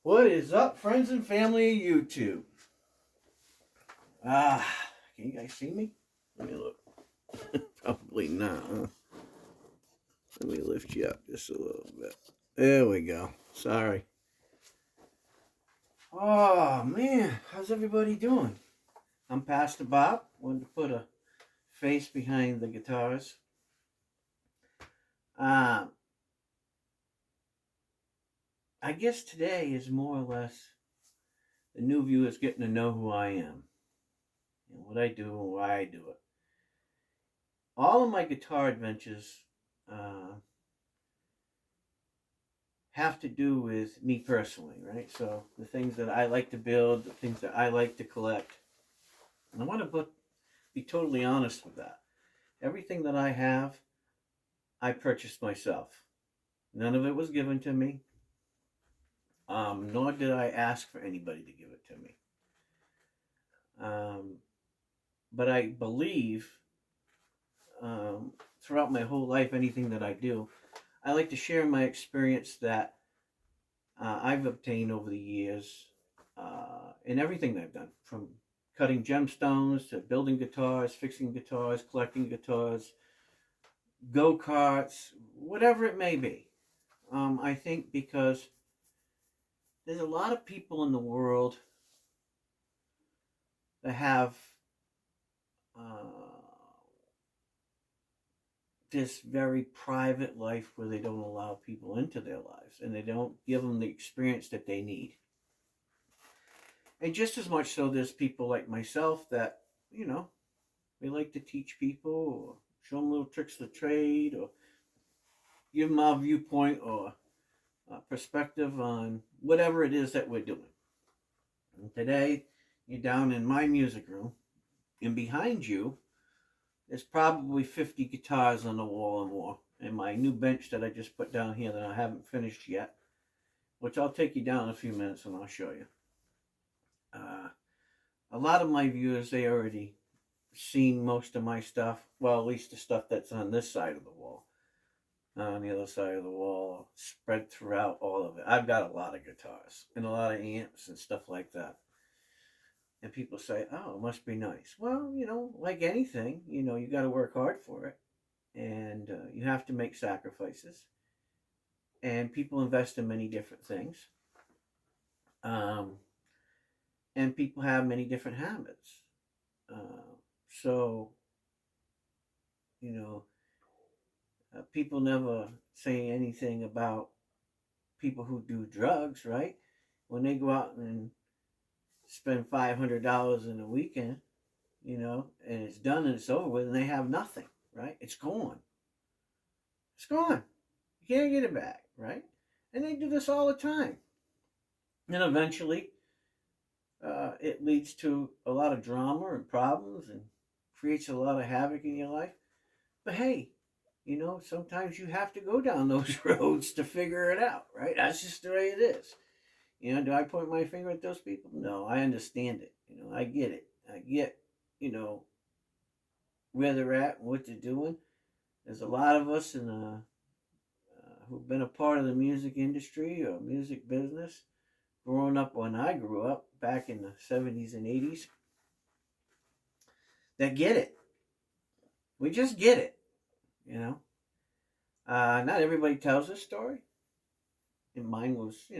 What is up, friends and family of YouTube? Can you guys see me? Let me look. Probably not, huh? Let me lift you up just a little bit. There we go. Sorry. Oh, man. How's everybody doing? I'm Pastor Bob. Wanted to put a face behind the guitars. Um, I guess today is more or less the new viewers getting to know who I am, and what I do and why I do it. All of my guitar adventures uh, have to do with me personally, right? So the things that I like to build, the things that I like to collect. And I want to be totally honest with that. Everything that I have, I purchased myself. None of it was given to me, nor did I ask for anybody to give it to me. Um, but I believe throughout my whole life, anything that I do, I like to share my experience that I've obtained over the years in everything that I've done, from cutting gemstones to building guitars, fixing guitars, collecting guitars, go karts, whatever it may be. I think because there's a lot of people in the world that have uh, this very private life where they don't allow people into their lives and they don't give them the experience that they need. And just as much so, there's people like myself that, you know, we like to teach people or show them little tricks of the trade or give them our viewpoint or perspective on whatever it is that we're doing. And today, you're down in my music room, and behind you, there's probably 50 guitars on the wall or more. And my new bench that I just put down here that I haven't finished yet, which I'll take you down in a few minutes and I'll show you. Uh, a lot of my viewers, they already seen most of my stuff. Well, at least the stuff that's on this side of the wall. On the other side of the wall, spread throughout all of it. I've got a lot of guitars and a lot of amps and stuff like that. And people say, oh, it must be nice. Well, like anything, you got to work hard for it. And you have to make sacrifices. And people invest in many different things. Um, and people have many different habits. So, you know, people never say anything about people who do drugs, right? When they go out and spend $500 in a weekend, and it's done and it's over with, and they have nothing, right? It's gone. It's gone. You can't get it back, right? And they do this all the time. And eventually, it leads to a lot of drama and problems and creates a lot of havoc in your life. But hey, sometimes you have to go down those roads to figure it out, right? That's just the way it is. Do I point my finger at those people? No, I understand it. I get it. I get, you know, where they're at and what they're doing. There's a lot of us who've been a part of the music industry or music business growing up when I grew up back in the 70s and 80s that get it. We just get it, you know. Not everybody tells this story. And mine was,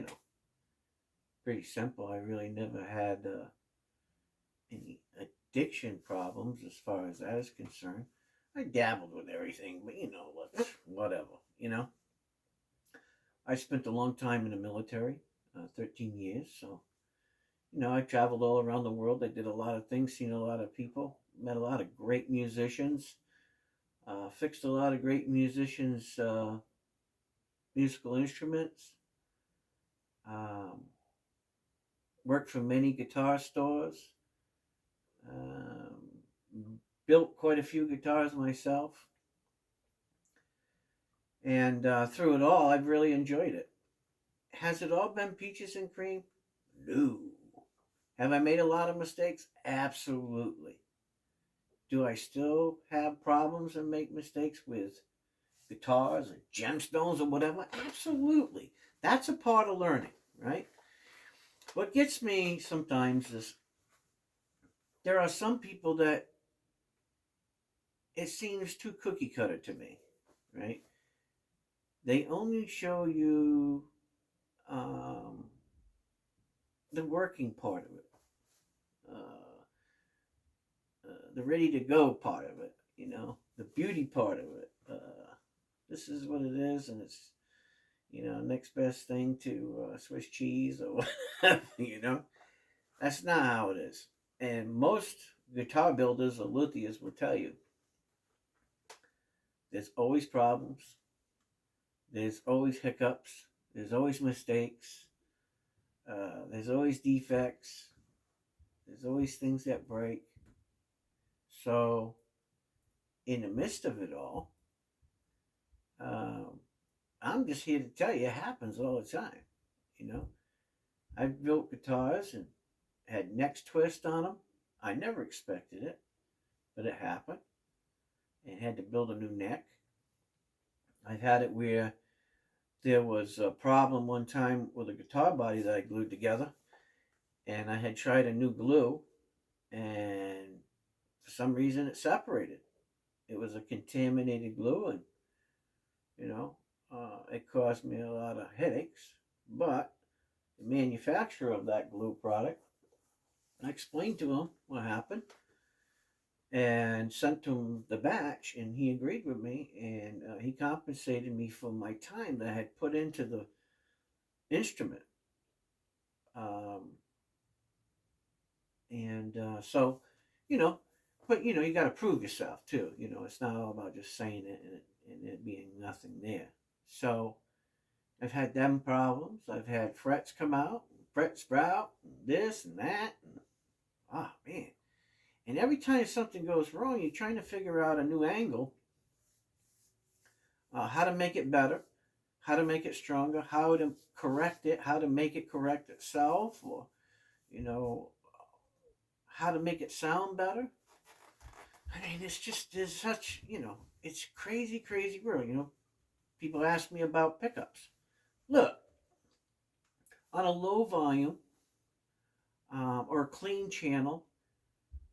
pretty simple. I really never had any addiction problems as far as that is concerned. I dabbled with everything, but whatever, I spent a long time in the military, 13 years. So, I traveled all around the world. I did a lot of things, seen a lot of people, met a lot of great musicians, fixed a lot of great musicians' musical instruments, um, worked for many guitar stores, um, built quite a few guitars myself. And through it all, I've really enjoyed it. Has it all been peaches and cream? No. Have I made a lot of mistakes? Absolutely. Do I still have problems and make mistakes with guitars or gemstones or whatever? Absolutely. That's a part of learning, right? What gets me sometimes is there are some people that it seems too cookie cutter to me, right? They only show you um, the working part of it, uh, the ready to go part of it, the beauty part of it. This is what it is, and it's next best thing to Swiss cheese or whatever. That's not how it is. And most guitar builders or luthiers will tell you there's always problems, there's always hiccups, there's always mistakes, there's always defects, there's always things that break. So, in the midst of it all, um, I'm just here to tell you it happens all the time. You know, I've built guitars and had necks twist on them. I never expected it, but it happened, and had to build a new neck. I've had it where there was a problem one time with a guitar body that I glued together, and I had tried a new glue, and for some reason it separated. It was a contaminated glue, and you know, it caused me a lot of headaches. But the manufacturer of that glue product, I explained to him what happened and sent him the batch, and he agreed with me, and he compensated me for my time that I had put into the instrument. Um, and so, you know, but you got to prove yourself too. It's not all about just saying it and it being nothing there. So I've had them problems. I've had frets come out, fret sprout, this and that. And, oh, man. And every time something goes wrong, you're trying to figure out a new angle, how to make it better, how to make it stronger, how to correct it, how to make it correct itself, or, you know, how to make it sound better. I mean, it's just, there's such, it's crazy, crazy world. People ask me about pickups. Look, on a low volume or a clean channel,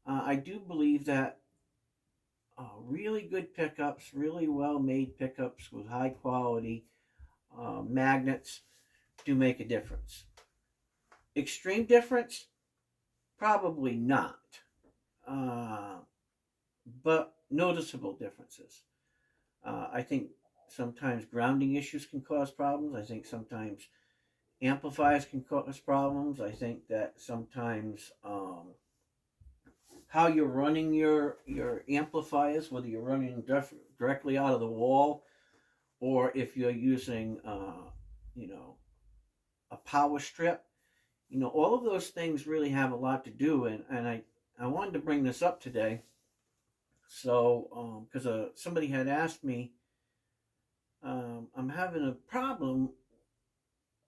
I do believe that really good pickups, really well made pickups with high quality magnets do make a difference. Extreme difference? Probably not. Uh, but noticeable differences. I think sometimes grounding issues can cause problems. I think sometimes amplifiers can cause problems. I think that sometimes how you're running your amplifiers, whether you're running directly out of the wall or if you're using you know a power strip, all of those things really have a lot to do. And I wanted to bring this up today. So because somebody had asked me, I'm having a problem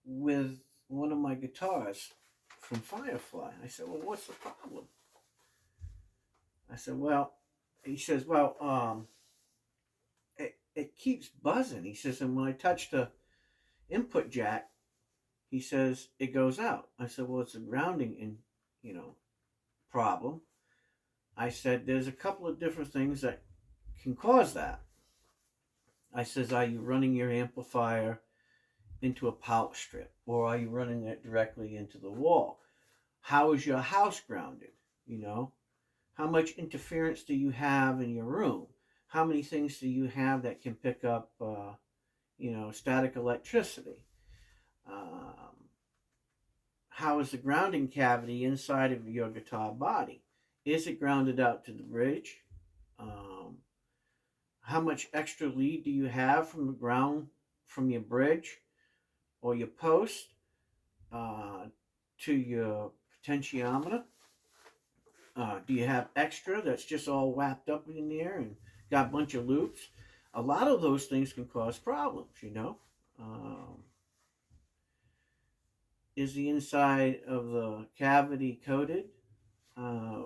with one of my guitars from Firefly. I said, well, what's the problem? I said, well, he says, well, it keeps buzzing. He says, and when I touch the input jack, he says it goes out. I said, well, it's a grounding problem. I said, there's a couple of different things that can cause that. I says, are you running your amplifier into a power strip, or are you running it directly into the wall? How is your house grounded? How much interference do you have in your room? How many things do you have that can pick up, static electricity? Um, how is the grounding cavity inside of your guitar body? Is it grounded out to the bridge? Um, how much extra lead do you have from the ground, from your bridge or your post uh, to your potentiometer? Do you have extra that's just all wrapped up in there and got a bunch of loops? A lot of those things can cause problems. Um, is the inside of the cavity coated uh,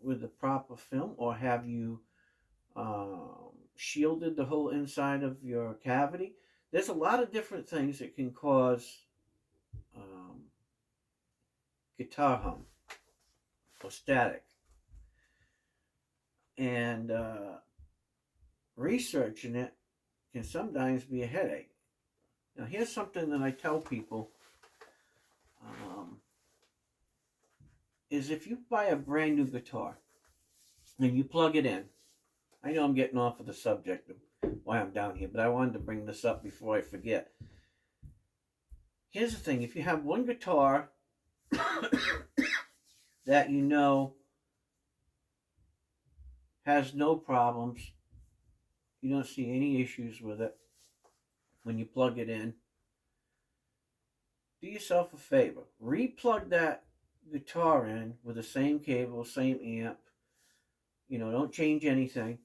with the proper film, or have you shielded the whole inside of your cavity? There's a lot of different things that can cause um, guitar hum or static. And researching it can sometimes be a headache. Now, here's something that I tell people um, is if you buy a brand new guitar and you plug it in, I know I'm getting off of the subject of why I'm down here, but I wanted to bring this up before I forget. Here's the thing, if you have one guitar that you know has no problems, you don't see any issues with it when you plug it in, do yourself a favor. Replug that guitar in with the same cable, same amp. Don't change anything.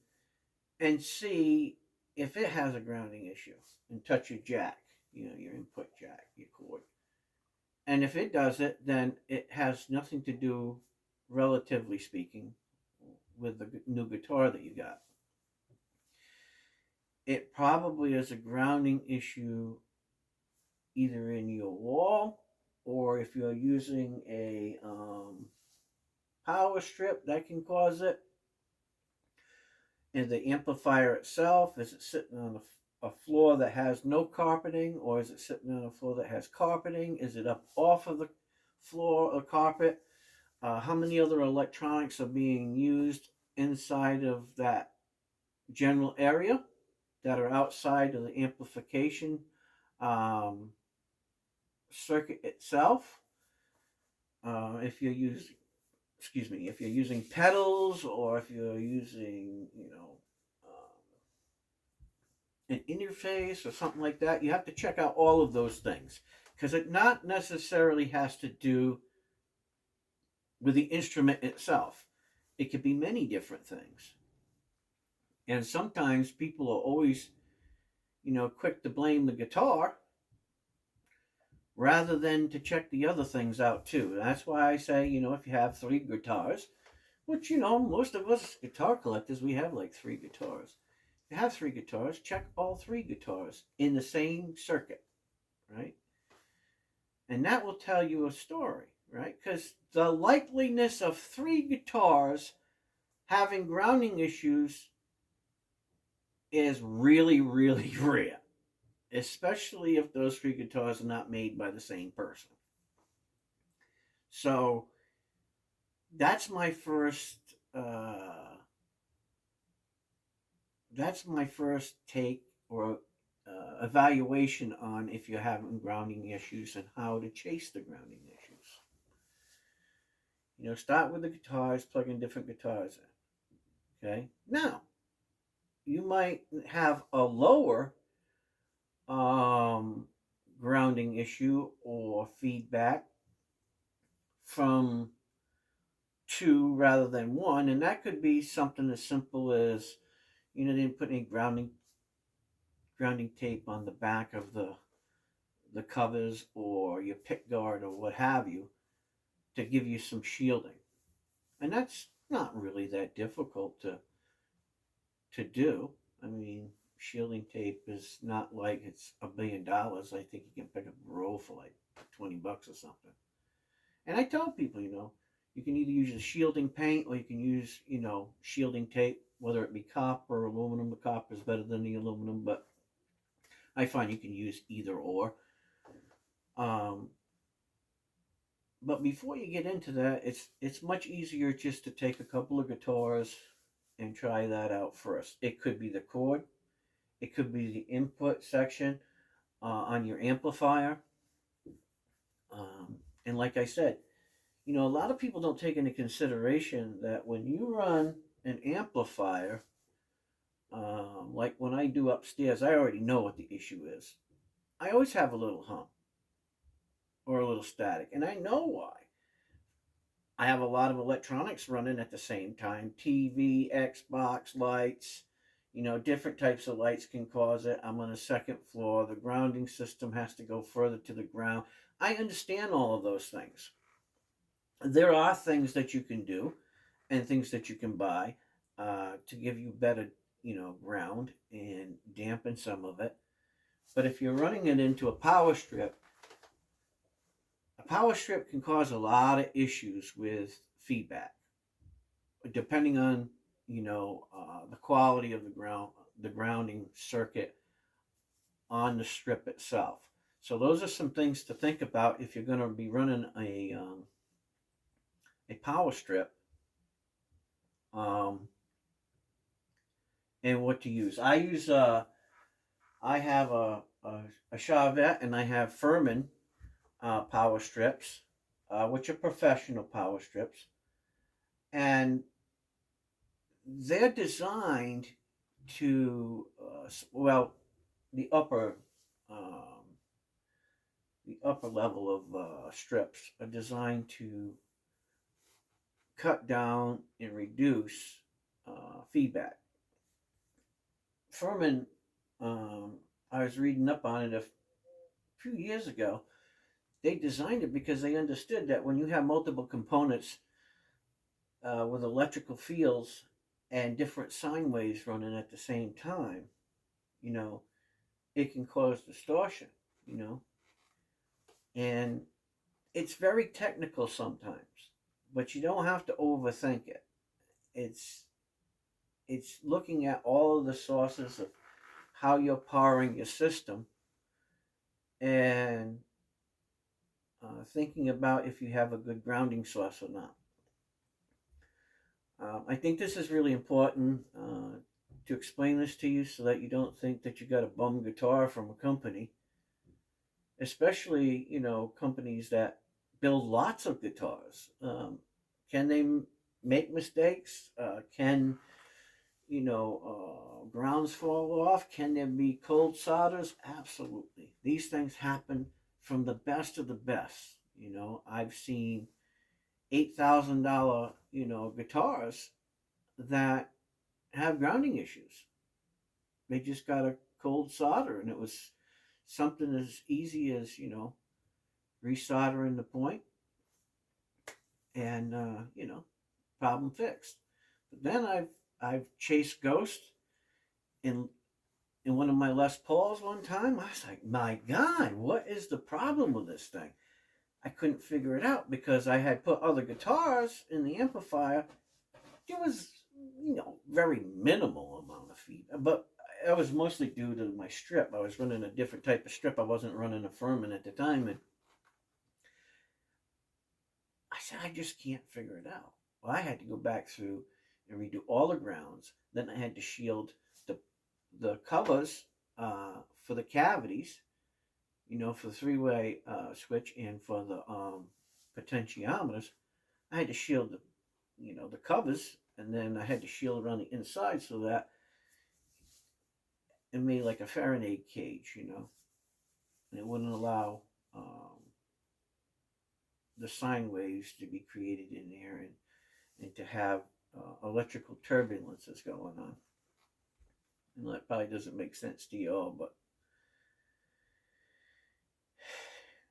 And see if it has a grounding issue. And touch your jack, your input jack, your cord. And if it does it, then it has nothing to do, relatively speaking, with the new guitar that you got. It probably is a grounding issue either in your wall, or if you're using a power strip, that can cause it. And the amplifier itself, is it sitting on a floor that has no carpeting, or is it sitting on a floor that has carpeting? Is it up off of the floor or carpet? How many other electronics are being used inside of that general area that are outside of the amplification circuit itself? If you're using pedals, or if you're using, an interface or something like that, you have to check out all of those things, because it not necessarily has to do with the instrument itself. It could be many different things. And sometimes people are always, quick to blame the guitar rather than to check the other things out too. That's why I say, if you have 3 guitars, which, most of us guitar collectors, we have like 3 guitars. If you have 3 guitars, check all 3 guitars in the same circuit, right? And that will tell you a story, right? Because the likeliness of 3 guitars having grounding issues is really, really rare, especially if those 3 guitars are not made by the same person. So that's my first take or evaluation on if you're having grounding issues and how to chase the grounding issues. Start with the guitars, plug in different guitars in. Okay? Now, you might have a lower grounding issue or feedback from 2 rather than 1, and that could be something as simple as, they didn't put any grounding tape on the back of the covers or your pick guard or what have you to give you some shielding. And that's not really that difficult to do. I mean, shielding tape is not like it's $1 billion. I think you can pick up a roll for like $20 or something. And I tell people, you can either use a shielding paint or you can use, shielding tape, whether it be copper or aluminum. The copper is better than the aluminum, but I find you can use either or. But before you get into that, it's much easier just to take a couple of guitars and try that out first. It could be the cord. It could be the input section on your amplifier. And like I said, a lot of people don't take into consideration that when you run an amplifier, like when I do upstairs, I already know what the issue is. I always have a little hum or a little static, and I know why. I have a lot of electronics running at the same time. TV, Xbox, lights, different types of lights can cause it. I'm on the 2nd floor. The grounding system has to go further to the ground. I understand all of those things. There are things that you can do and things that you can buy to give you better, ground and dampen some of it. But if you're running it into a power strip power strip can cause a lot of issues with feedback, depending on the quality of the grounding circuit on the strip itself. So those are some things to think about if you're going to be running a power strip, and what to use. I have a Chauvet, and I have Furman power strips, which are professional power strips, and they're designed to well, the upper um, the upper level of strips are designed to cut down and reduce feedback. Furman, I was reading up on it a few years ago. They designed it because they understood that when you have multiple components with electrical fields and different sine waves running at the same time, you know, it can cause distortion, you know, and it's very technical sometimes, but you don't have to overthink it. It's it's looking at all of the sources of how you're powering your system, and thinking about if you have a good grounding source or not. I think this is really important to explain this to you so that you don't think that you got a bum guitar from a company, especially companies that build lots of guitars. Can they make mistakes? Can grounds fall off? Can there be cold solders? Absolutely. These things happen from the best of the best. I've seen $8,000 guitars that have grounding issues. They just got a cold solder, and it was something as easy as resoldering the point, and problem fixed. But then I've chased ghosts in one of my Les Pauls one time. I was like, my God, what is the problem with this thing? I couldn't figure it out because I had put other guitars in the amplifier. There was, very minimal amount of feedback, but that was mostly due to my strip. I was running a different type of strip. I wasn't running a Furman at the time, and I said, I just can't figure it out. Well, I had to go back through and redo all the grounds. Then I had to shield the covers for the cavities, for the three-way switch and for the potentiometers. I had to shield the covers, and then I had to shield around the inside so that it made like a Faraday cage, and it wouldn't allow the sine waves to be created in there, and to have electrical turbulences going on. And that probably doesn't make sense to you all, but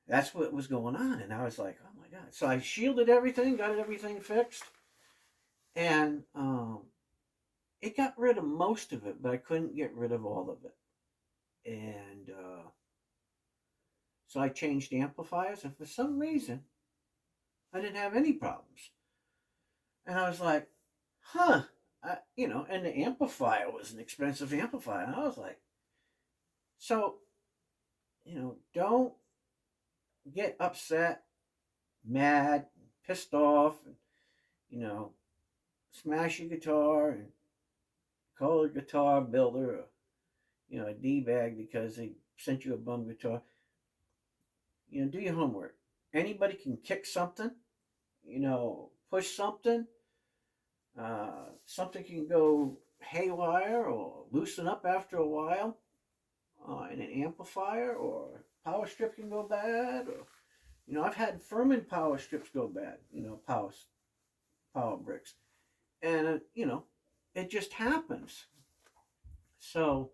that's what was going on. And I was like, oh my God. So I shielded everything, got everything fixed, and it got rid of most of it, but I couldn't get rid of all of it. And so I changed amplifiers, and for some reason, I didn't have any problems. And I was like, huh. And the amplifier was an expensive amplifier. And I was like, so, don't get upset, mad, pissed off, and, smash your guitar and call a guitar builder a D-bag because they sent you a bum guitar. Do your homework. Anybody can kick something, push something. Something can go haywire or loosen up after a while in an amplifier, or power strip can go bad, or I've had Furman power strips go bad, power bricks, and it just happens. So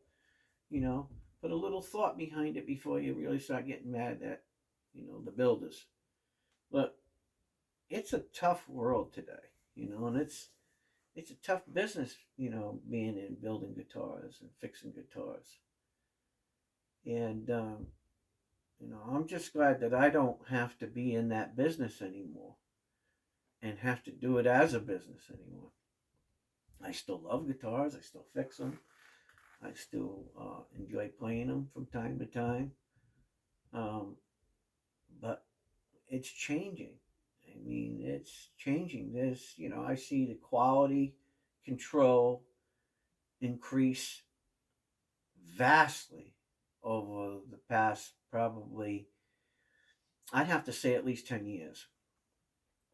put a little thought behind it before you really start getting mad at the builders. But it's a tough world today, and it's a tough business, being in building guitars and fixing guitars. And I'm just glad that I don't have to be in that business anymore and have to do it as a business anymore. I still love guitars. I still fix them. I still enjoy playing them from time to time. Um, but it's changing. I mean, it's changing. I see the quality control increase vastly over the past probably, I'd have to say at least 10 years.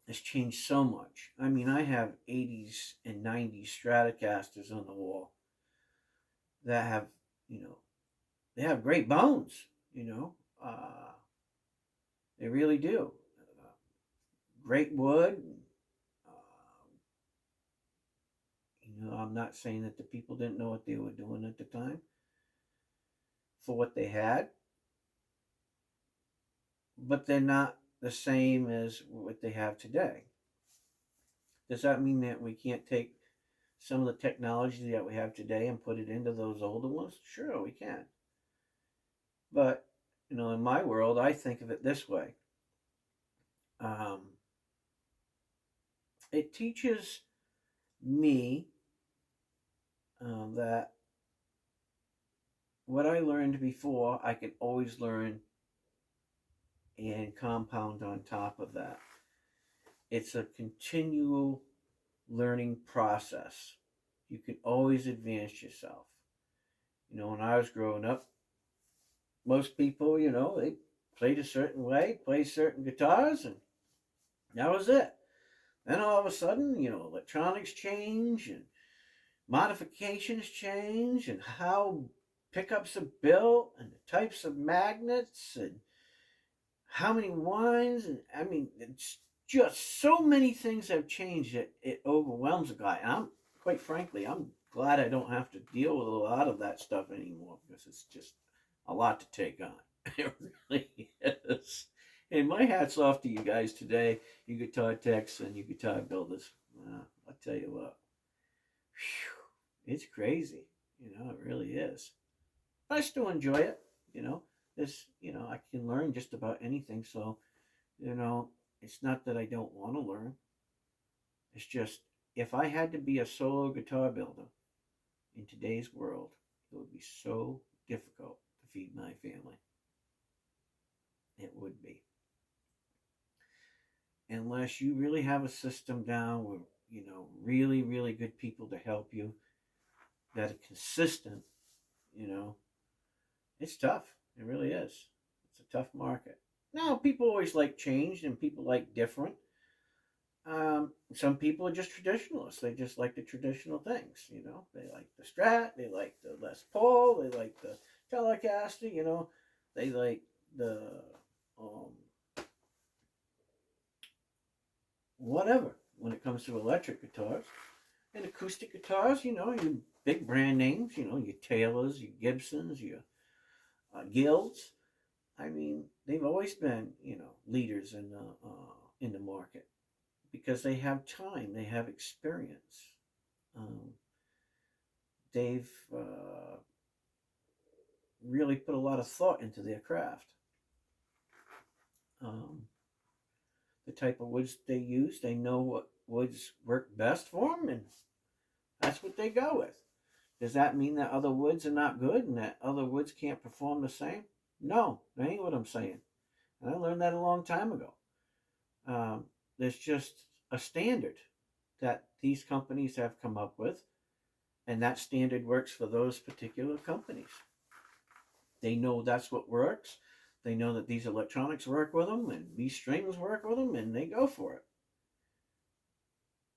It's changed so much. I mean, I have 80s and 90s Stratocasters on the wall that have, you know, they have great bones, you know. They really do. Uh, Great wood. Uh, I'm not saying that the people didn't know what they were doing at the time for what they had, but they're not the same as what they have today. Does that mean that we can't take some of the technology that we have today and put it into those older ones? Sure, we can. But, in my world, I think of it this way. Um, it teaches me that what I learned before, I can always learn and compound on top of that. It's a continual learning process. You can always advance yourself. When I was growing up, most people, they played a certain way, played certain guitars, and that was it. Then all of a sudden, electronics change and modifications change and how pickups are built and the types of magnets and how many winds. And I mean, it's just so many things have changed that it overwhelms a guy. And quite frankly, I'm glad I don't have to deal with a lot of that stuff anymore because it's just a lot to take on. It really is. And my hat's off to you guys today, you guitar techs and you guitar builders. I'll tell you what, whew, it's crazy. It really is. I still enjoy it. I can learn just about anything. So, it's not that I don't want to learn. It's just if I had to be a solo guitar builder in today's world, it would be so difficult to feed my family. It would be. Unless you really have a system down with, really, really good people to help you that are consistent, you know, it's tough. It really is. It's a tough market. Now, people always like change and people like different. Some people are just traditionalists. They just like the traditional things, They like the Strat, they like the Les Paul, they like the Telecaster, They like the um, whatever when it comes to electric guitars. And acoustic guitars, your big brand names, your Taylors, your Gibsons, your Guilds. I mean, they've always been, leaders in the market because they have time, they have experience. Um, they've really put a lot of thought into their craft. Um, the type of woods they use, they know what woods work best for them, and that's what they go with. Does that mean that other woods are not good and that other woods can't perform the same? No, that ain't what I'm saying. And I learned that a long time ago. There's just a standard that these companies have come up with, and that standard works for those particular companies. They know that's what works. They know that these electronics work with them and these strings work with them, and they go for it.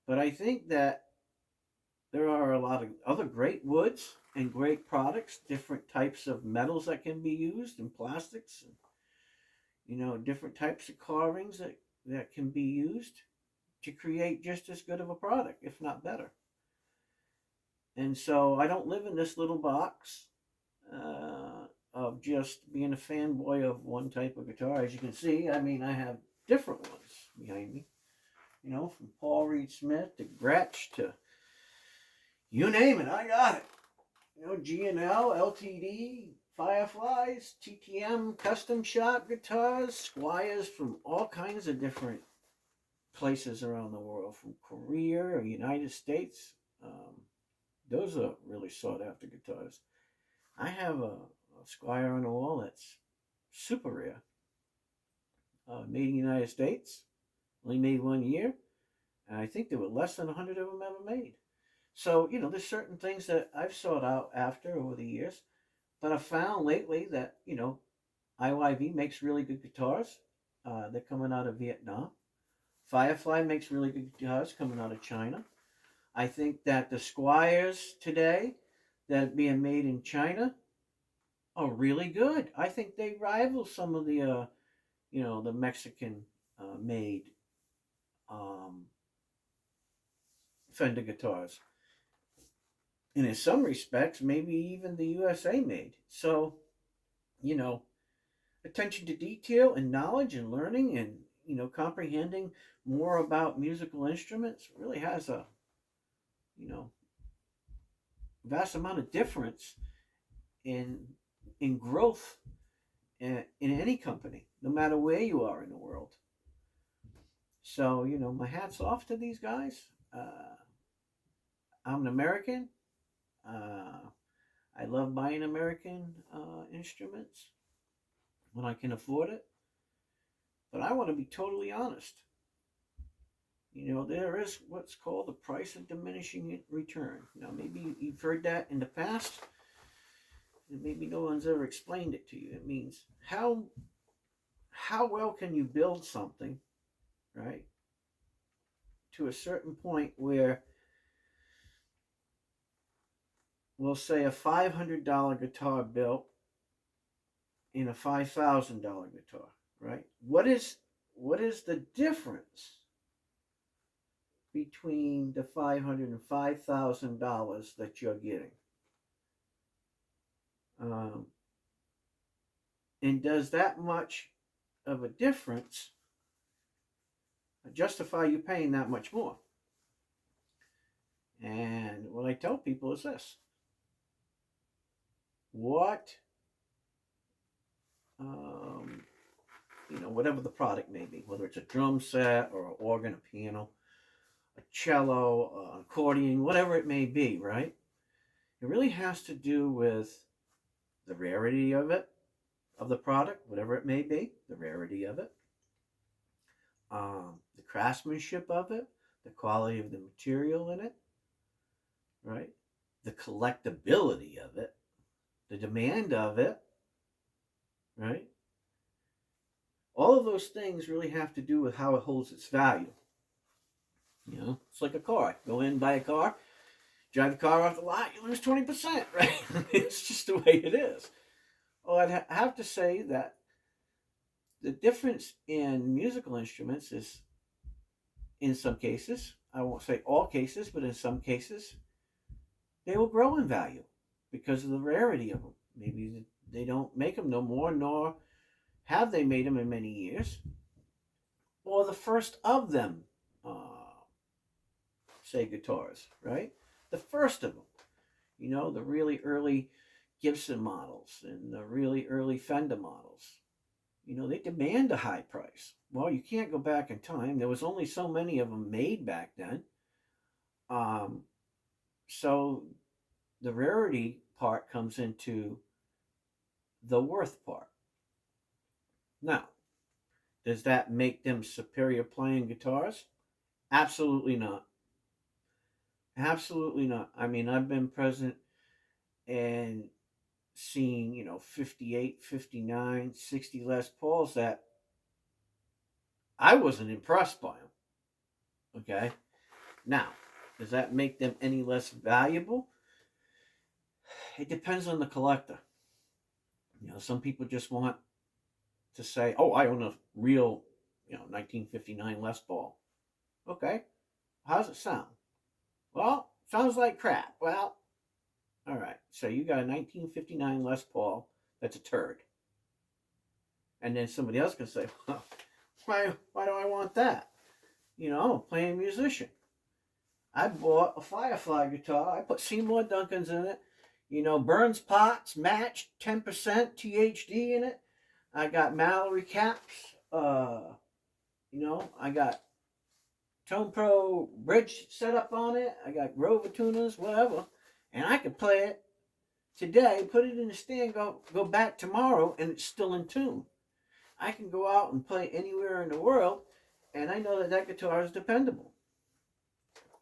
But I think that there are a lot of other great woods and great products, different types of metals that can be used and plastics, and different types of carvings that can be used to create just as good of a product, if not better. And so I don't live in this little box of just being a fanboy of one type of guitar. As you can see, I mean, I have different ones behind me. From Paul Reed Smith to Gretsch to you name it, I got it. G&L, LTD, Fireflies, TTM, custom shop guitars, Squires from all kinds of different places around the world, from Korea or United States. Those are really sought after guitars. I have a Squire on the wall that's super rare. Made in the United States, only made 1 year, and I think there were less than 100 of them ever made. So, there's certain things that I've sought out after over the years, but I've found lately that, IYV makes really good guitars. They're coming out of Vietnam. Firefly makes really good guitars coming out of China. I think that the Squires today that are being made in China are really good. I think they rival some of the Mexican made um, Fender guitars. And in some respects, maybe even the USA made. So, you know, attention to detail and knowledge and learning and, comprehending more about musical instruments really has a, you know, vast amount of difference in growth in any company, no matter where you are in the world. So, my hat's off to these guys. I'm an American. Uh, I love buying American instruments when I can afford it. But I want to be totally honest. There is what's called the price of diminishing return. Now, maybe you've heard that in the past, and maybe no one's ever explained it to you. It means how well can you build something, right, to a certain point where we'll say a $500 guitar built in a $5,000 guitar, right? What is the difference between the $500 and $5,000 that you're getting? And does that much of a difference justify you paying that much more? And what I tell people is this: what, whatever the product may be, whether it's a drum set or an organ, a piano, a cello, an accordion, whatever it may be, right? It really has to do with the rarity of it, of the product, whatever it may be, the rarity of it, the craftsmanship of it, the quality of the material in it, right? The collectability of it, the demand of it, right? All of those things really have to do with how it holds its value. It's like a car. Go in, buy a car, drive the car off the lot, you lose 20%, right? It's just the way it is. Well, I'd have to say that the difference in musical instruments is, in some cases, I won't say all cases, but in some cases, they will grow in value because of the rarity of them. Maybe they don't make them no more, nor have they made them in many years, or the first of them, say guitars, right? The first of them, the really early Gibson models and the really early Fender models, they demand a high price. Well, you can't go back in time. There was only so many of them made back then. So the rarity part comes into the worth part. Now, does that make them superior playing guitars? Absolutely not. Absolutely not. I mean, I've been present and seen, 58, 59, 60 Les Pauls that I wasn't impressed by them. Okay? Now, does that make them any less valuable? It depends on the collector. Some people just want to say, oh, I own a real, 1959 Les Paul. Okay. How's it sound? Well, sounds like crap. Well, all right. So you got a 1959 Les Paul that's a turd. And then somebody else can say, well, why do I want that? I'm a playing musician. I bought a Firefly guitar. I put Seymour Duncans in it. Burns pots matched 10% THD in it. I got Mallory caps. I got Tone Pro bridge set up on it. I got Grover tuners, whatever. And I could play it today, put it in the stand, go back tomorrow, and it's still in tune. I can go out and play anywhere in the world, and I know that guitar is dependable.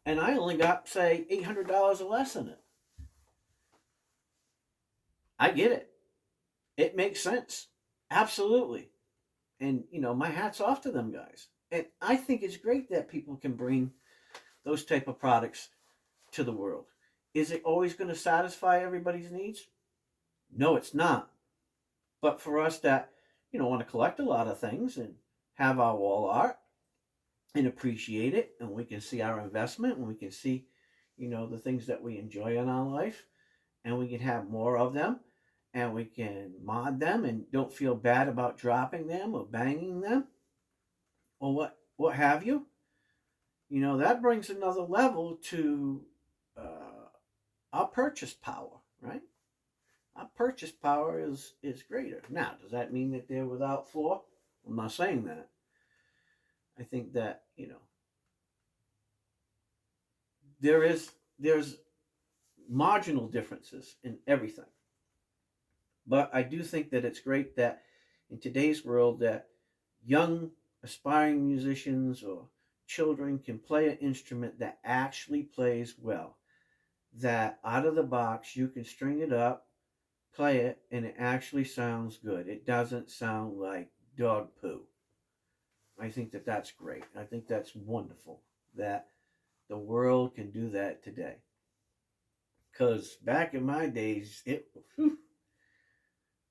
And I only got, say, $800 or less in it. I get it. It makes sense. Absolutely. And, my hat's off to them guys. And I think it's great that people can bring those type of products to the world. Is it always going to satisfy everybody's needs? No, it's not. But for us that, want to collect a lot of things and have our wall art and appreciate it, and we can see our investment, and we can see, the things that we enjoy in our life, and we can have more of them, and we can mod them and don't feel bad about dropping them or banging them or what have you. That brings another level to our purchase power, right? Our purchase power is greater. Now, does that mean that they're without flaw? I'm not saying that. I think that, there's marginal differences in everything. But I do think that it's great that in today's world that young aspiring musicians or children can play an instrument that actually plays well. That out of the box you can string it up, play it, and it actually sounds good. It doesn't sound like dog poo. I think that that's great. I think that's wonderful that the world can do that today. Because back in my days,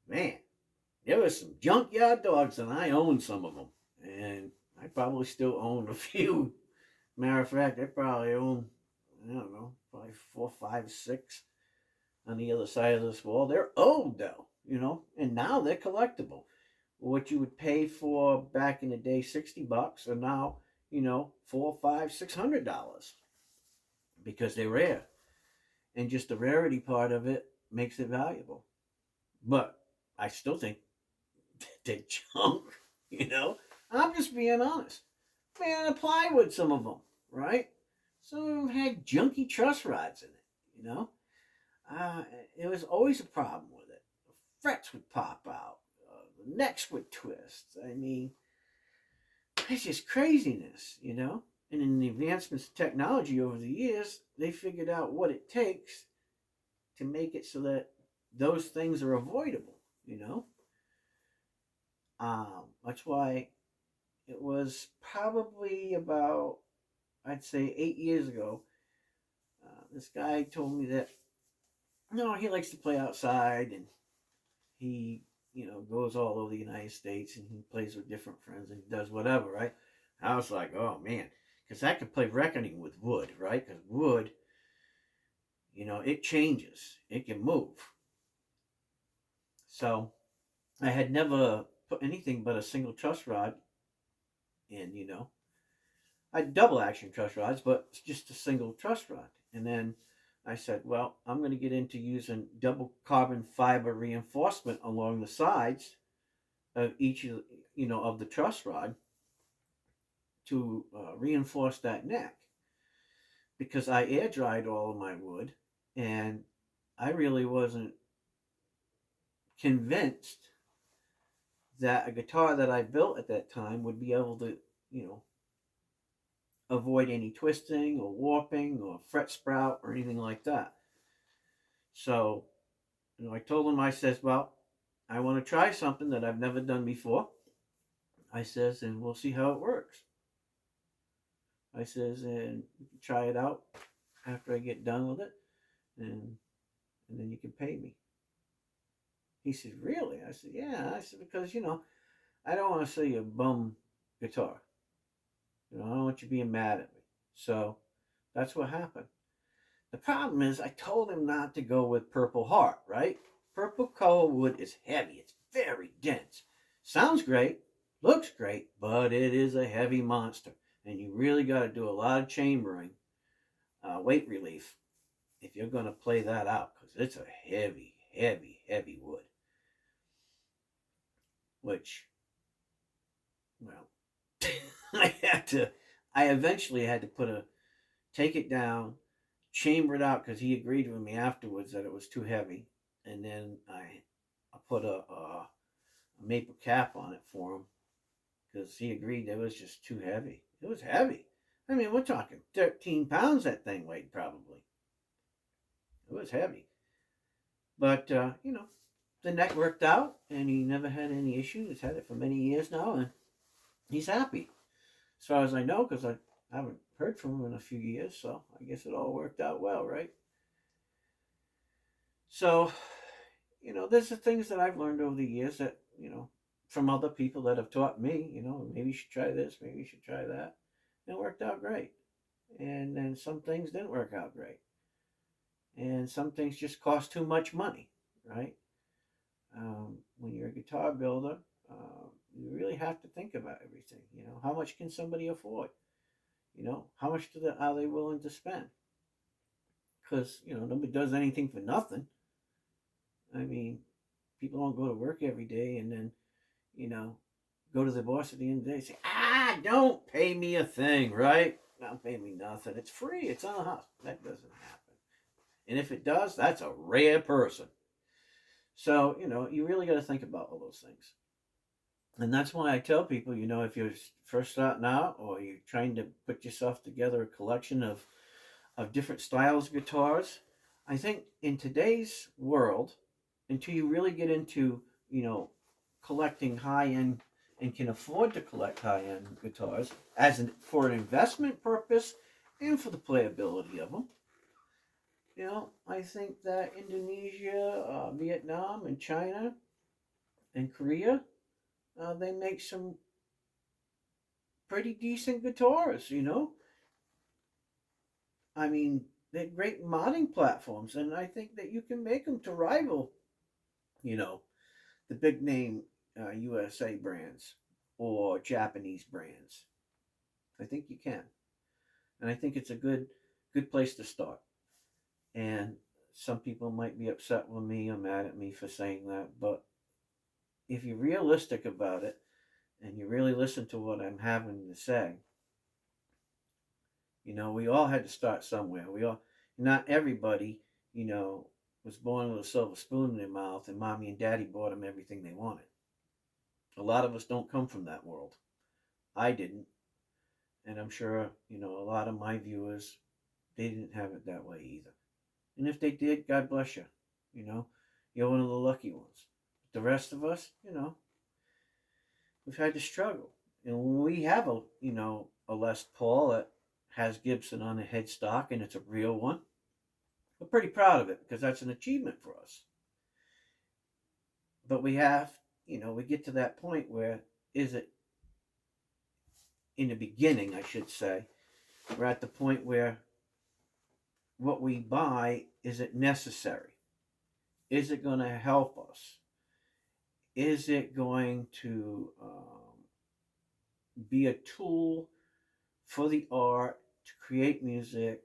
man, there was some junkyard dogs, and I owned some of them. And I probably still own a few. Matter of fact, I probably own, I don't know, probably 4, 5, 6 on the other side of this wall. They're old, though, and now they're collectible. What you would pay for back in the day, $60, are now, $400, $500, $600 because they're rare. And just the rarity part of it makes it valuable. But I still think they're junk, I'm just being honest. Man, plywood, some of them, right? Some of them had junky truss rods in it, it was always a problem with it. The frets would pop out. The necks would twist. I mean, it's just craziness, And in the advancements of technology over the years, they figured out what it takes to make it so that those things are avoidable, That's why it was probably about, I'd say, 8 years ago. This guy told me that, he likes to play outside, and he, goes all over the United States, and he plays with different friends, and he does whatever, right? I was like, oh man, because I could play Reckoning with wood, right? Because wood, it changes, it can move. So I had never put anything but a single truss rod in, I had double action truss rods, but it's just a single truss rod. And then I said, well, I'm going to get into using double carbon fiber reinforcement along the sides of each of the truss rod to reinforce that neck, because I air dried all of my wood, and I really wasn't convinced that a guitar that I built at that time would be able to, avoid any twisting or warping or fret sprout or anything like that. So, I told him, I says, well, I want to try something that I've never done before. I says, and we'll see how it works. I says, and you can try it out after I get done with it, and then you can pay me. He said, really? I said, yeah. I said, because, I don't want to sell you a bum guitar. I don't want you being mad at me. So that's what happened. The problem is I told him not to go with Purple Heart, right? Purple color wood is heavy. It's very dense. Sounds great, looks great, but it is a heavy monster. And you really got to do a lot of chambering, weight relief, if you're going to play that out, because it's a heavy, heavy, heavy wood, which, well, I eventually had to take it down, chamber it out because he agreed with me afterwards that it was too heavy, and then I put a maple cap on it for him because he agreed it was just too heavy. It was heavy. I mean, we're talking 13 pounds that thing weighed probably. It was heavy. But, the neck worked out and he never had any issues. He's had it for many years now and he's happy. As far as I know, because I haven't heard from him in a few years, so I guess it all worked out well, right? So, there's the things that I've learned over the years that, from other people that have taught me, maybe you should try this, maybe you should try that. And it worked out great. And then some things didn't work out great. And some things just cost too much money, right? When you're a guitar builder, you really have to think about everything. How much can somebody afford? How much are they willing to spend? Because, nobody does anything for nothing. I mean, people don't go to work every day and then, go to the boss at the end of the day and say, don't pay me a thing, right? Don't pay me nothing. It's free. It's on the house. That doesn't happen. And if it does, that's a rare person. So, you really got to think about all those things. And that's why I tell people, if you're first starting out or you're trying to put yourself together a collection of different styles of guitars, I think in today's world, until you really get into, collecting high-end and can afford to collect high-end guitars for an investment purpose and for the playability of them, I think that Indonesia, Vietnam, and China and Korea, they make some pretty decent guitars, I mean, they're great modding platforms, and I think that you can make them to rival, the big name USA brands or Japanese brands. I think you can, and I think it's a good place to start. And some people might be upset with me or mad at me for saying that, but if you're realistic about it and you really listen to what I'm having to say, we all had to start somewhere. Not everybody, was born with a silver spoon in their mouth and mommy and daddy bought them everything they wanted. A lot of us don't come from that world. I didn't. And I'm sure, a lot of my viewers, they didn't have it that way either. And if they did, God bless you. You're one of the lucky ones. The rest of us, we've had to struggle. And when we have a Les Paul that has Gibson on the headstock and it's a real one, we're pretty proud of it because that's an achievement for us. But we get to that point where is it in the beginning, I should say, we're at the point where what we buy, is it necessary? Is it going to help us? Is it going to be a tool for the art to create music,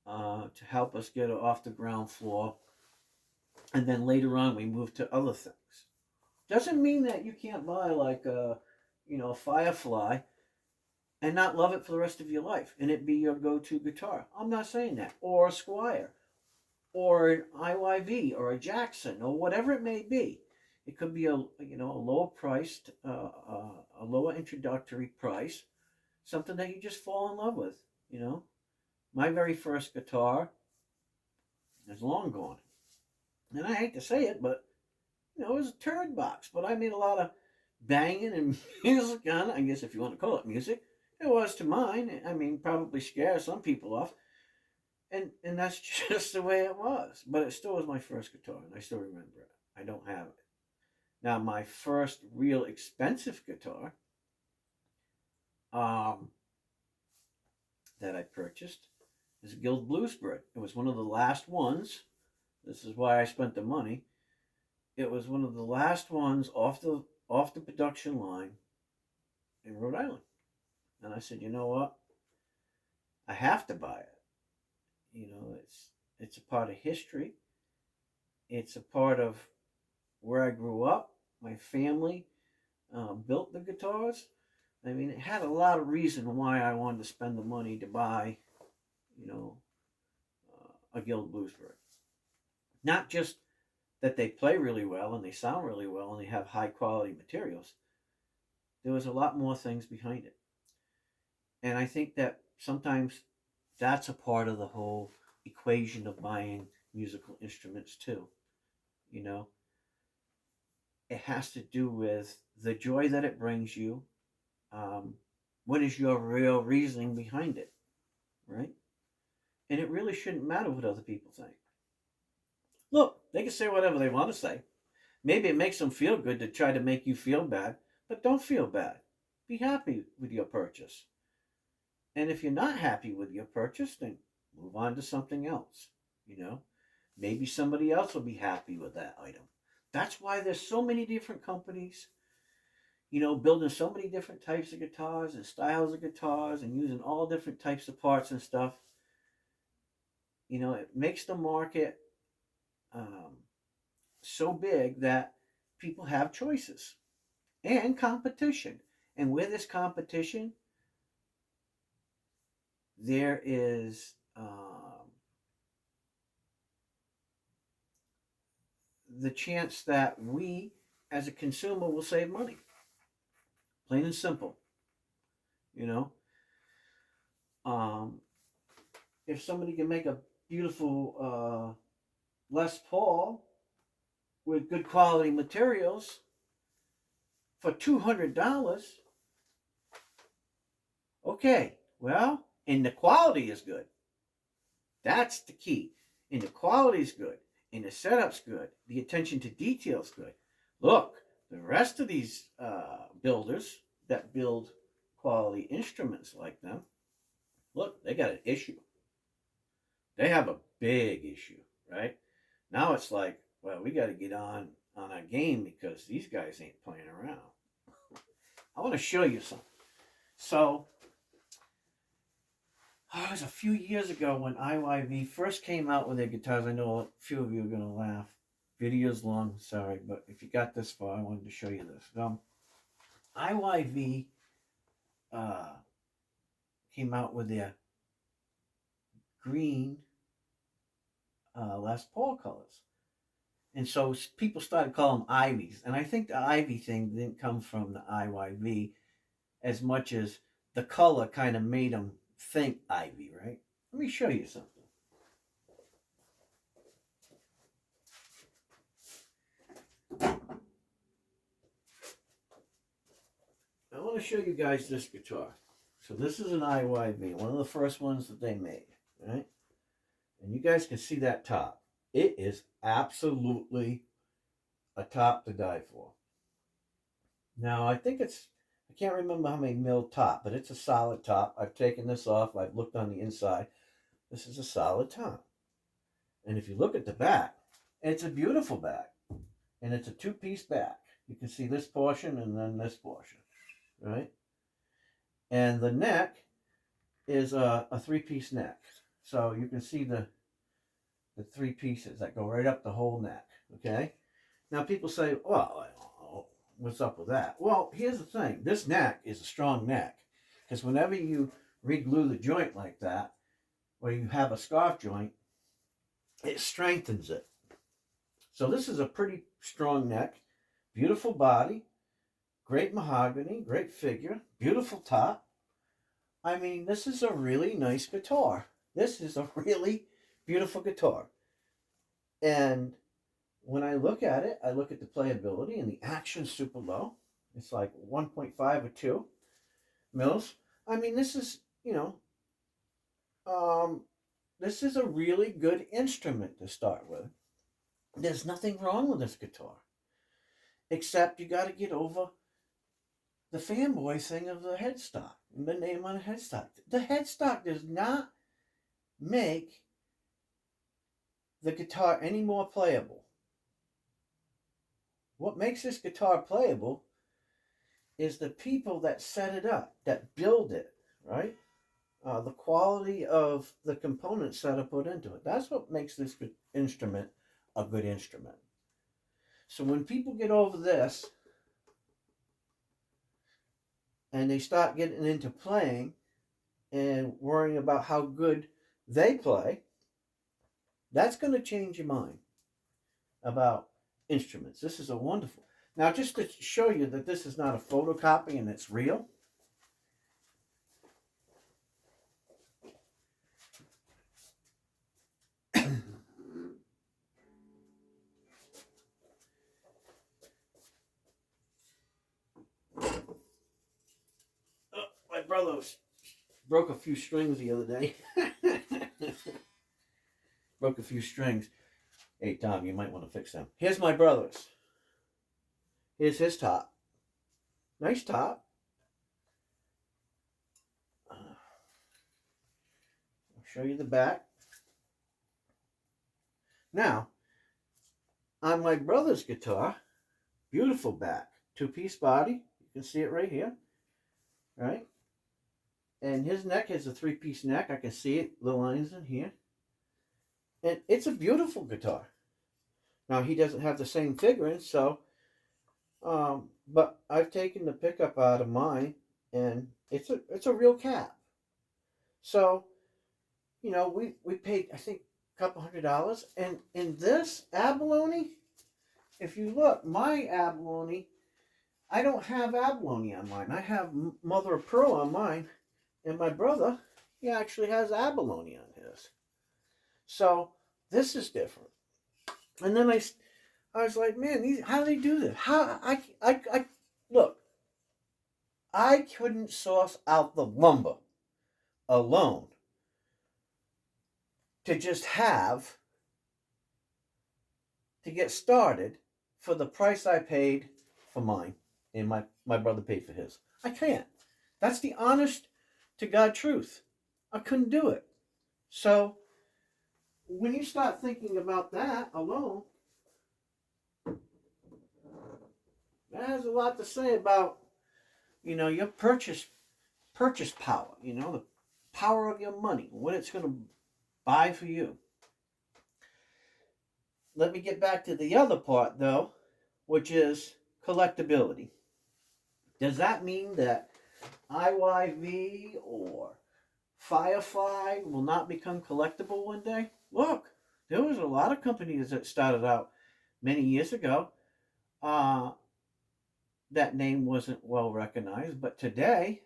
to help us get off the ground floor? And then later on, we move to other things. Doesn't mean that you can't buy like a Firefly and not love it for the rest of your life and it be your go-to guitar. I'm not saying that. Or a Squier, or an IYV, or a Jackson, or whatever it may be. It could be a lower priced, a lower introductory price, something that you just fall in love with. My very first guitar is long gone, and I hate to say it, but it was a turd box. But I made a lot of banging and music on it. I guess if you want to call it music. It was to mine. I mean, probably scare some people off. And that's just the way it was. But it still was my first guitar, and I still remember it. I don't have it. Now, my first real expensive guitar that I purchased is a Guild Bluesbird. It was one of the last ones. This is why I spent the money. It was one of the last ones off the production line in Rhode Island. And I said, you know what? I have to buy it. It's a part of history. It's a part of where I grew up. My family built the guitars. I mean, it had a lot of reason why I wanted to spend the money to buy, you know, a Guild Bluesberry. Not just that they play really well and they sound really well and they have high quality materials. There was a lot more things behind it. And I think that sometimes that's a part of the whole equation of buying musical instruments too. You know, it has to do with the joy that it brings you. Um, what is your real reasoning behind it, right? And it really shouldn't matter what other people think. Look, they can say whatever they want to say. Maybe it makes them feel good to try to make you feel bad, but don't feel bad. Be happy with your purchase. And if you're not happy with your purchase, then move on to something else. You know, maybe somebody else will be happy with that item. That's why there's so many different companies, building so many different types of guitars and styles of guitars and using all different types of parts and stuff. It makes the market um, so big that people have choices and competition. And with this competition, there is the chance that we, as a consumer, will save money. Plain and simple. You know, um, if somebody can make a beautiful Les Paul with good quality materials for $200, okay, well, and the quality is good. That's the key. And the quality is good, and the setup's good, the attention to detail is good. Look, the rest of these builders that build quality instruments like them, look, they got an issue. They have a big issue, right? Now it's like, well, we got to get on our game because these guys ain't playing around. I want to show you something. So, it was a few years ago when IYV first came out with their guitars. I know a few of you are going to laugh. Video's long, sorry, but if you got this far, I wanted to show you this. IYV came out with their green Les Paul colors. And so people started calling them Ivies. And I think the Ivy thing didn't come from the IYV as much as the color kind of made them think Ivy, right? Let me show you something. I want to show you guys this guitar. So this is an IYV, one of the first ones that they made, right? And you guys can see that top. It is absolutely a top to die for. Now, I can't remember how many mil top, but it's a solid top. I've taken this off. I've looked on the inside. This is a solid top. And if you look at the back, it's a beautiful back. And it's a two-piece back. You can see this portion and then this portion, right? And the neck is a three-piece neck. So you can see the three pieces that go right up the whole neck, okay? Now people say, well, what's up with that? Well, here's the thing. This neck is a strong neck because whenever you re-glue the joint like that, or you have a scarf joint, it strengthens it. So this is a pretty strong neck, beautiful body, great mahogany, great figure, beautiful top. I mean, this is a really nice guitar. This is a really beautiful guitar. And when I look at it, I look at the playability and the action's super low. It's like 1.5 or 2 mils. I mean, this is, this is a really good instrument to start with. There's nothing wrong with this guitar. Except you got to get over the fanboy thing of the headstock. The name on the headstock. The headstock does not make the guitar any more playable. What makes this guitar playable is the people that set it up, that build it, right? the quality of the components that are put into it. That's what makes this good instrument a good instrument. So when people get over this and they start getting into playing and worrying about how good they play, that's going to change your mind about instruments. This is a wonderful. Now, just to show you that this is not a photocopy and it's real. My brother broke a few strings the other day. Broke a few strings. Hey, Tom, you might want to fix them. Here's my brother's. Here's his top. Nice top. I'll show you the back. Now, on my brother's guitar, beautiful back. Two-piece body. You can see it right here. Right? And his neck is a three-piece neck. I can see it, the lines in here. And it's a beautiful guitar. Now, he doesn't have the same figuring, so, but I've taken the pickup out of mine, and it's a real cap. So, you know, we paid, I think, a couple $100. And in this abalone, if you look, my abalone, I don't have abalone on mine. I have mother of pearl on mine. And my brother, he actually has abalone on his. So this is different. And then I was like, man, how do they do this? How I look, I couldn't source out the lumber alone to just have to get started for the price I paid for mine and my brother paid for his. I can't. That's the honest to God truth. I couldn't do it. So when you start thinking about that alone, that has a lot to say about, you know, your purchase power, you know, the power of your money, what it's going to buy for you. Let me get back to the other part though, which is collectability. Does that mean that IYV or Firefly will not become collectible one day? Look, there was a lot of companies that started out many years ago. That name wasn't well recognized, but today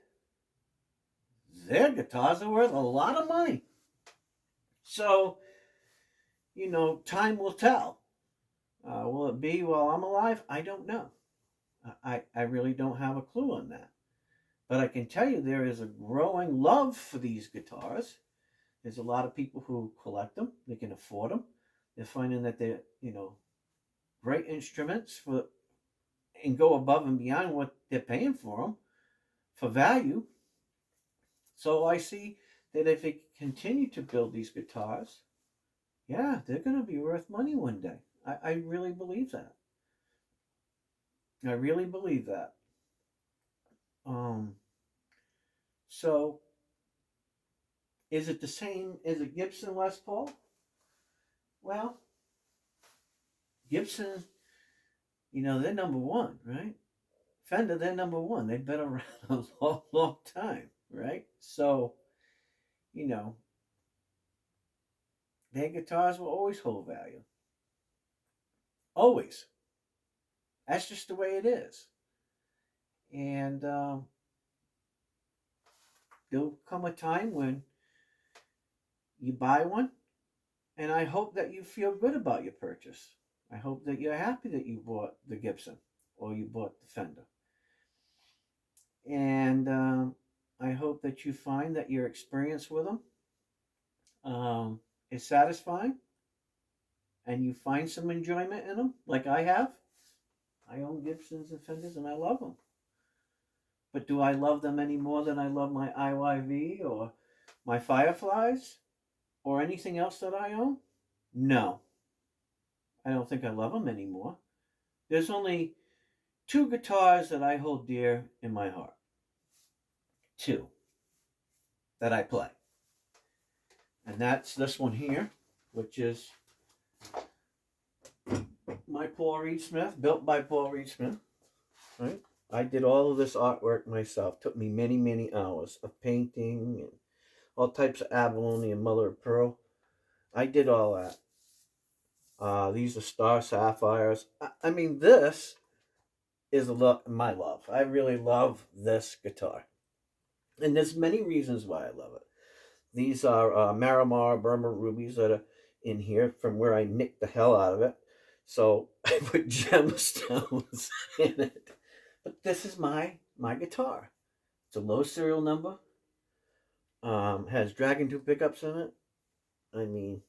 their guitars are worth a lot of money. So, you know, time will tell. Will it be while I'm alive? I don't know. I really don't have a clue on that. But I can tell you there is a growing love for these guitars. There's a lot of people who collect them. They can afford them. They're finding that they're, you know, great instruments for and go above and beyond what they're paying for them for value. So I see that if they continue to build these guitars, yeah, they're going to be worth money one day. I really believe that. I really believe that. So is it the same as a Gibson Les Paul? Well, Gibson, you know, they're number one, right? Fender, they're number one. They've been around a long, long time, right? So, you know, their guitars will always hold value. Always. That's just the way it is. And there'll come a time when you buy one, and I hope that you feel good about your purchase. I hope that you're happy that you bought the Gibson or you bought the Fender. And I hope that you find that your experience with them is satisfying and you find some enjoyment in them, like I have. I own Gibsons and Fenders and I love them. But do I love them any more than I love my IYV or my Fireflies or anything else that I own? No. I don't think I love them anymore. There's only two guitars that I hold dear in my heart. Two. that I play. And that's this one here, which is my Paul Reed Smith, built by Paul Reed Smith. Right? I did all of this artwork myself. Took me many, many hours of painting and all types of abalone and mother of pearl. I did all that. These are star sapphires. I mean, this is my love. I really love this guitar. And there's many reasons why I love it. These are Marimar Burma rubies that are in here from where I nicked the hell out of it. So I put gemstones in it. But this is my guitar. It's a low serial number. Has Dragon 2 pickups in it. I mean,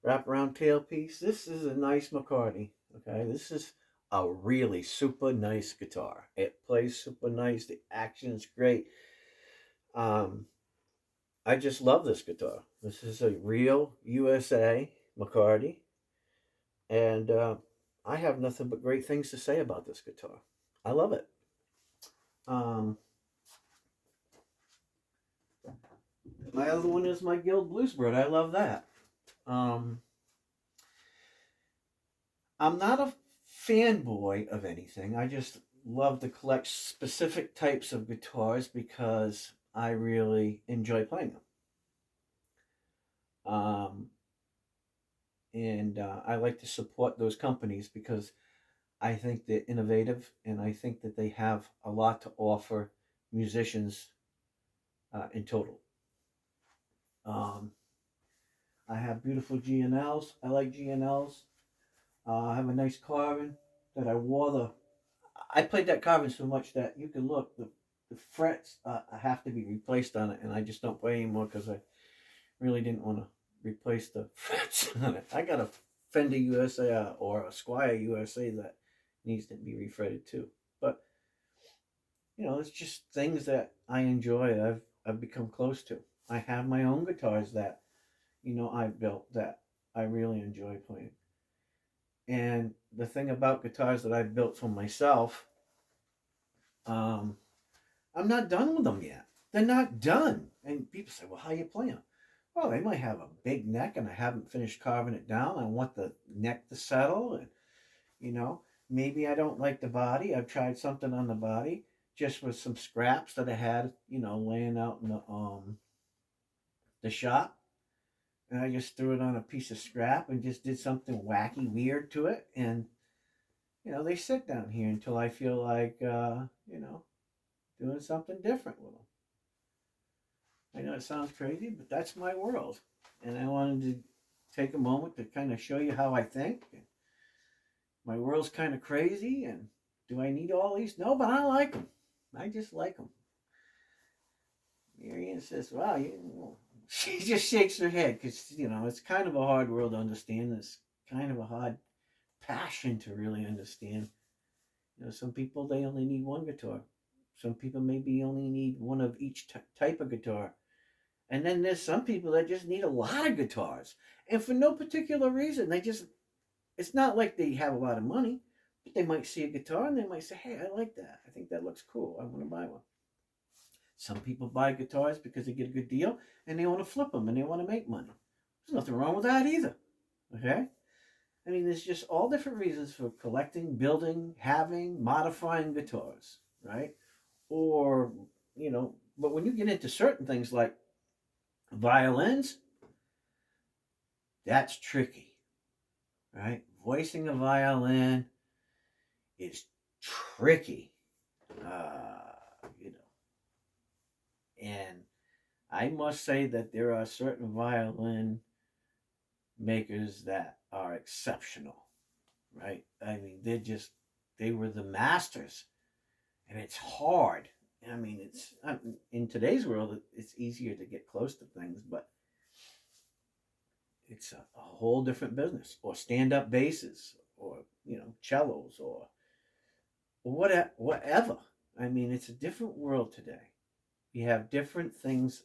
wraparound tailpiece. This is a nice McCarty. Okay, this is a really super nice guitar. It plays super nice. The action's great. I just love this guitar. This is a real USA McCarty, and I have nothing but great things to say about this guitar. I love it. My other one is my Guild Bluesbird. I love that. I'm not a fanboy of anything. I just love to collect specific types of guitars because I really enjoy playing them. And I like to support those companies because I think they're innovative and I think that they have a lot to offer musicians in total. I have beautiful G&Ls. I like G&Ls. I have a nice carving that I wore I played that carving so much that you can look, the frets have to be replaced on it, and I just don't play anymore because I really didn't want to replace the frets on it. I got a Fender USA or a Squier USA that needs to be refretted too. But you know, it's just things that I enjoy. I've become close to. I have my own guitars that, you know, I've built that I really enjoy playing. And the thing about guitars that I've built for myself, I'm not done with them yet. They're not done. And people say, well, how you play them? Well, they might have a big neck and I haven't finished carving it down. I want the neck to settle. And, you know, maybe I don't like the body. I've tried something on the body just with some scraps that I had, you know, laying out in the shop. And I just threw it on a piece of scrap and just did something wacky, weird to it. And, you know, they sit down here until I feel like, you know, doing something different with them. I know it sounds crazy, but that's my world. And I wanted to take a moment to kind of show you how I think. My world's kind of crazy, and do I need all these? No, but I like them. I just like them. Marianne says, wow, she just shakes her head because, you know, it's kind of a hard world to understand. It's kind of a hard passion to really understand. You know, some people, they only need one guitar. Some people maybe only need one of each type of guitar. And then there's some people that just need a lot of guitars. And for no particular reason. It's not like they have a lot of money, but they might see a guitar and they might say, hey, I like that. I think that looks cool. I want to buy one. Some people buy guitars because they get a good deal and they want to flip them and they want to make money. There's nothing wrong with that either. Okay? I mean, there's just all different reasons for collecting, building, having, modifying guitars, right? Or, you know, but when you get into certain things like violins, that's tricky, right? Voicing a violin is tricky, you know. And I must say that there are certain violin makers that are exceptional, right? I mean, they were the masters, and it's hard. I mean, it's in today's world, it's easier to get close to things, but it's a whole different business. Or stand-up basses, or you know, cellos, or whatever. I mean, it's a different world today. We have different things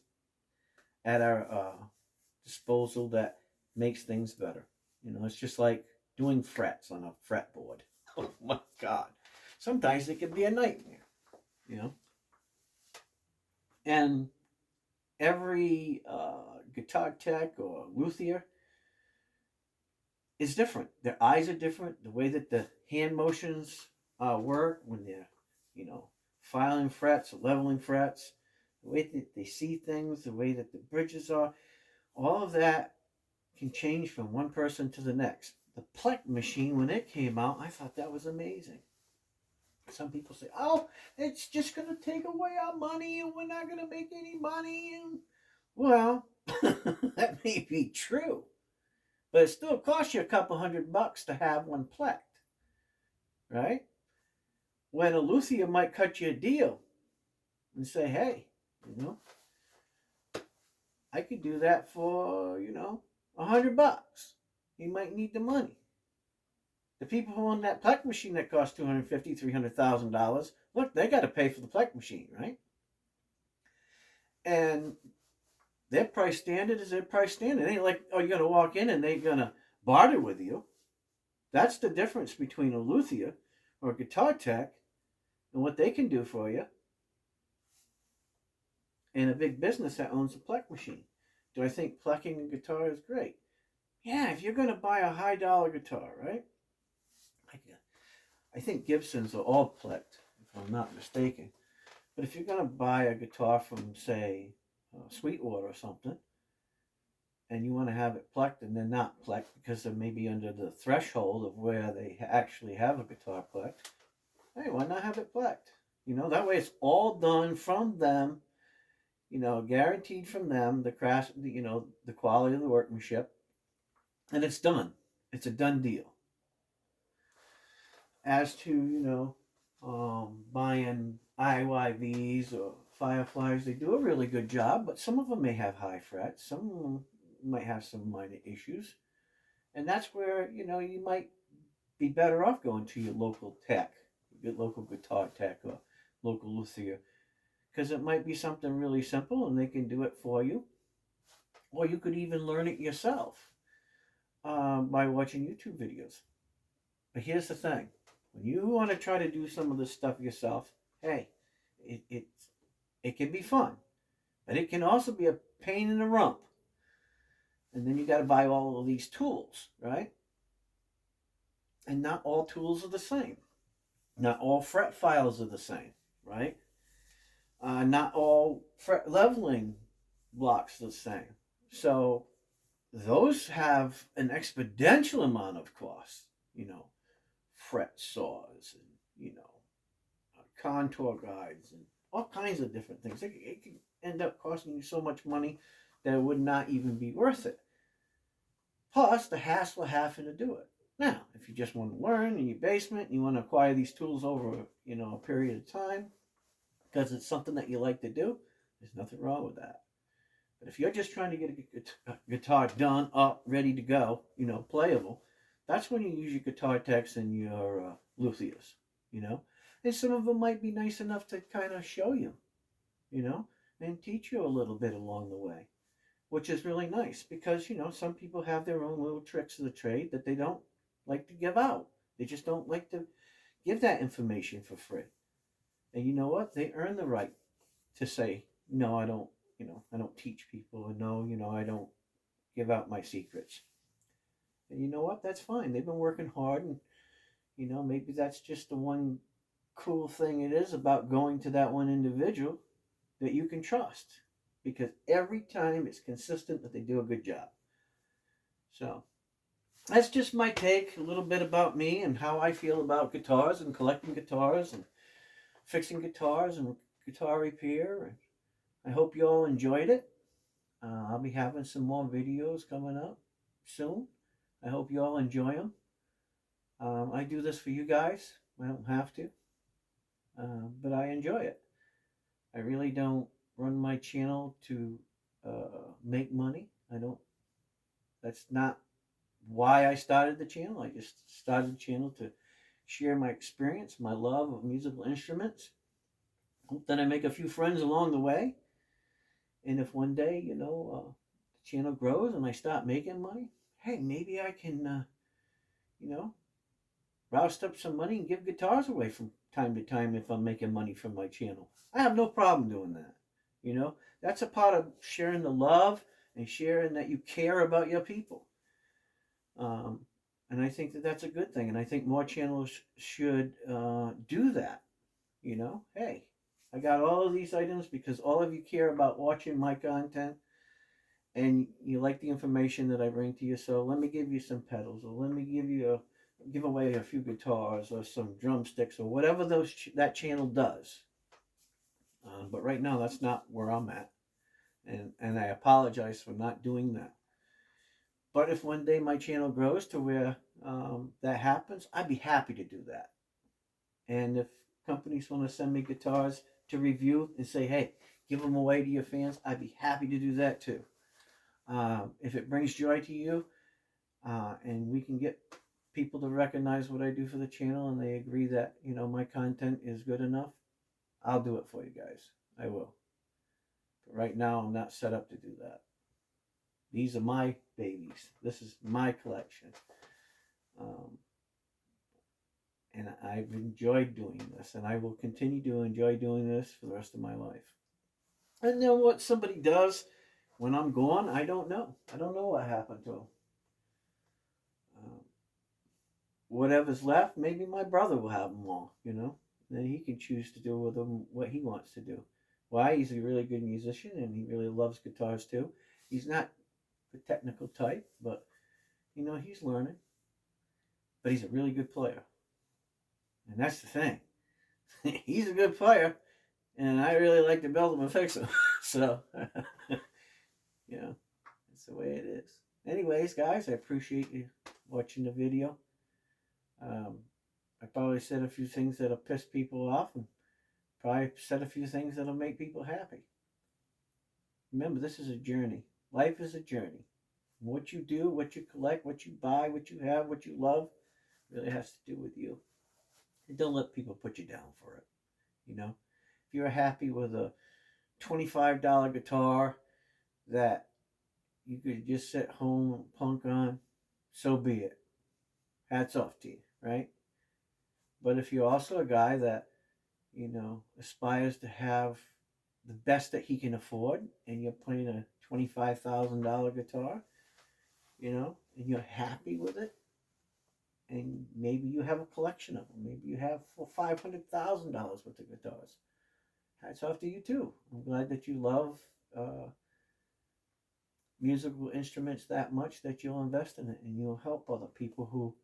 at our disposal that makes things better. You know, it's just like doing frets on a fretboard. Oh my God! Sometimes it can be a nightmare. You know. And every guitar tech or luthier is different. Their eyes are different. The way that the hand motions work when they're, you know, filing frets, leveling frets, the way that they see things, the way that the bridges are, all of that can change from one person to the next. The Plek machine, when it came out, I thought that was amazing. Some people say, "Oh, it's just going to take away our money, and we're not going to make any money." And well, that may be true, but it still costs you a couple $100 to have one Plek, right? When a luthier might cut you a deal and say, "Hey, you know, I could do that for $100." He might need the money. The people who own that Plek machine that costs $250,000, $300,000, look, they got to pay for the Plek machine, right? And their price standard is their price standard. It ain't like, oh, you're going to walk in and they're going to barter with you. That's the difference between a luthier or a guitar tech and what they can do for you and a big business that owns a Plek machine. Do I think plecking a guitar is great? Yeah, if you're going to buy a high dollar guitar, right? I think Gibsons are all plecked, if I'm not mistaken. But if you're going to buy a guitar from, say, Sweetwater or something, and you want to have it plecked and they're not plecked because they're maybe under the threshold of where they actually have a guitar plecked, hey, why not have it plecked? That way it's all done from them, guaranteed from them, the craft, the quality of the workmanship, and it's done. It's a done deal. As to, buying IYVs or Fireflies, they do a really good job, but some of them may have high frets. Some of them might have some minor issues. And that's where, you might be better off going to your local tech, your local guitar tech or local luthier, because it might be something really simple and they can do it for you. Or you could even learn it yourself by watching YouTube videos. But here's the thing. When you want to try to do some of this stuff yourself, hey, it can be fun, but it can also be a pain in the rump. And then you got to buy all of these tools, right? And not all tools are the same. Not all fret files are the same, right? Not all fret leveling blocks are the same. So those have an exponential amount of cost, fret saws and contour guides and all kinds of different things. It can end up costing you so much money that it would not even be worth it. Plus the hassle of having to do it. Now, if you just want to learn in your basement and you want to acquire these tools over a period of time because it's something that you like to do, there's nothing wrong with that. But if you're just trying to get a guitar done, up, ready to go, playable, that's when you use your guitar techs and your luthiers, And some of them might be nice enough to kind of show you, and teach you a little bit along the way, which is really nice because, some people have their own little tricks of the trade that they don't like to give out. They just don't like to give that information for free. And you know what? They earn the right to say, no, I don't, I don't teach people, and no, I don't give out my secrets. And you know what? That's fine. They've been working hard, and maybe that's just the one cool thing it is about going to that one individual that you can trust, because every time it's consistent that they do a good job. So that's just my take, a little bit about me and how I feel about guitars and collecting guitars and fixing guitars and guitar repair. And I hope you all enjoyed it. I'll be having some more videos coming up soon. I hope you all enjoy them. I do this for you guys. I don't have to, but I enjoy it. I really don't run my channel to make money. I don't. That's not why I started the channel. I just started the channel to share my experience, my love of musical instruments. Hope that I make a few friends along the way. And if one day, the channel grows and I start making money, hey, maybe I can, roust up some money and give guitars away from time to time if I'm making money from my channel. I have no problem doing that. That's a part of sharing the love and sharing that you care about your people. Um, and I think that that's a good thing. And I think more channels should do that. You know, hey, I got all of these items because all of you care about watching my content and you like the information that I bring to you. So let me give you some pedals, or let me give away a few guitars or some drumsticks or whatever that channel does. But right now, that's not where I'm at, and I apologize for not doing that. But if one day my channel grows to where that happens, I'd be happy to do that. And if companies want to send me guitars to review and say, hey, give them away to your fans, I'd be happy to do that too. If it brings joy to you, and we can get people to recognize what I do for the channel and they agree that, you know, my content is good enough, I'll do it for you guys. I will. But right now, I'm not set up to do that. These are my babies. This is my collection. And I've enjoyed doing this, and I will continue to enjoy doing this for the rest of my life. And then what somebody does when I'm gone, I don't know. I don't know what happened to them. Whatever's left, maybe my brother will have them all, you know. Then he can choose to do with them what he wants to do. Why? He's a really good musician, and he really loves guitars too. He's not the technical type, but, you know, he's learning. But he's a really good player. And that's the thing. He's a good player, and I really like to build him and fix him. So, yeah, that's the way it is. Anyways, guys, I appreciate you watching the video. I probably said a few things that'll piss people off, and probably said a few things that'll make people happy. Remember, this is a journey. Life is a journey. What you do, what you collect, what you buy, what you have, what you love, really has to do with you. And don't let people put you down for it. You know, if you're happy with a $25 guitar that you could just sit home and punk on, so be it. Hats off to you, right? But if you're also a guy that, you know, aspires to have the best that he can afford, and you're playing a $25,000 guitar, you know, and you're happy with it, and maybe you have a collection of them. Maybe you have $500,000 worth of guitars. Hats off to you too. I'm glad that you love musical instruments that much that you'll invest in it, and you'll help other people who,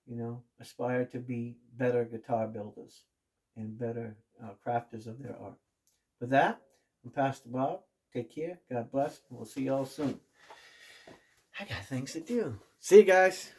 you know, aspire to be better guitar builders and better crafters of their art. With that, I'm Pastor Bob. Take care. God bless. And we'll see y'all soon. I got things to do. See you guys.